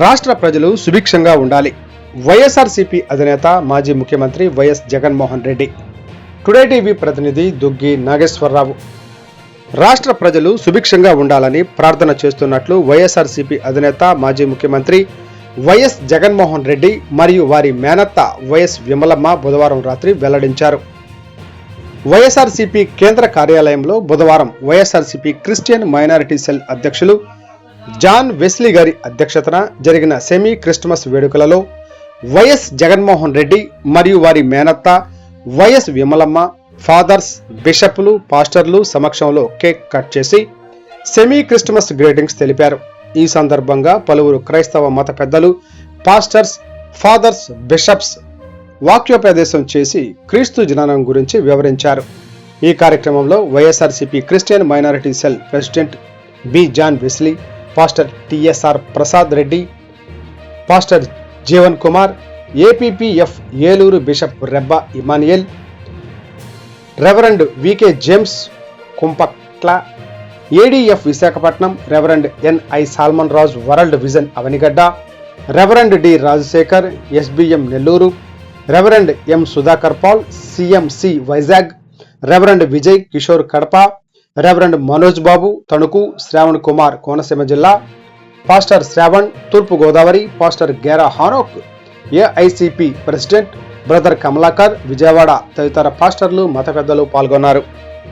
రాష్ట్ర ప్రజలు సుభిక్షంగా ఉండాలి. వైఎస్ఆర్సీపీ అధినేత మాజీ ముఖ్యమంత్రి YS Jaganmohan Reddy. Today TV ప్రతినిధి దుగ్గి నాగేశ్వరరావు. రాష్ట్ర ప్రజలు సుభిక్షంగా ఉండాలని ప్రార్థన చేస్తున్నట్లు వైఎస్ఆర్సీపీ అధినేత మాజీ ముఖ్యమంత్రి వైఎస్ జగన్మోహన్ రెడ్డి మరియు వారి మేనత్త వైఎస్ విమలమ్మ బుధవారం రాత్రి వెల్లడించారు. వైఎస్ఆర్సీపీ కేంద్ర కార్యాలయంలో బుధవారం వైఎస్ఆర్సీపీ క్రిస్టియన్ మైనారిటీ సెల్ అధ్యక్షులు జాన్ వెస్లీ గారి అధ్యక్షతన జరిగిన సెమీ క్రిస్టమస్ వేడుకలలో వైఎస్ జగన్మోహన్ రెడ్డి మరియు వారి మేనత్త వైఎస్ విమలమ్మ ఫాదర్స్, బిషప్లు, పాస్టర్లు సమక్షంలో కేక్ కట్ చేసి సెమీ క్రిస్టమస్ గ్రీటింగ్స్ తెలిపారు. ఈ సందర్భంగా పలువురు క్రైస్తవ మత పెద్దలు, పాస్టర్స్, ఫాదర్స్, బిషప్స్ వాక్యోపదేశం చేసి క్రీస్తు జననం గురించి వివరించారు. ఈ కార్యక్రమంలో YSRCP Christian minority cell president B John Wesley, pastor TSR Prasad Reddy, pastor Jeevan Kumar, APPF Eluru bishop Rebba Immanuel, reverend VK James Kumpatla, ADF Visakhapatnam reverend NI Solomon Raju world vision Avanigadda, reverend D Rajasekhar SBM Nellore, reverend M Sudhakar Paul CMC Vizag, reverend Vijay Kishore Kadapa, reverend Manoj Babu Tanuku, Shravan Kumar Konaseema జిల్లా, pastor Shravan తూర్పు Godavari, pastor Gera Hanok AICP president brother Kamalakar Vijayawada తదితర పాస్టర్లు, మత పెద్దలు పాల్గొన్నారు.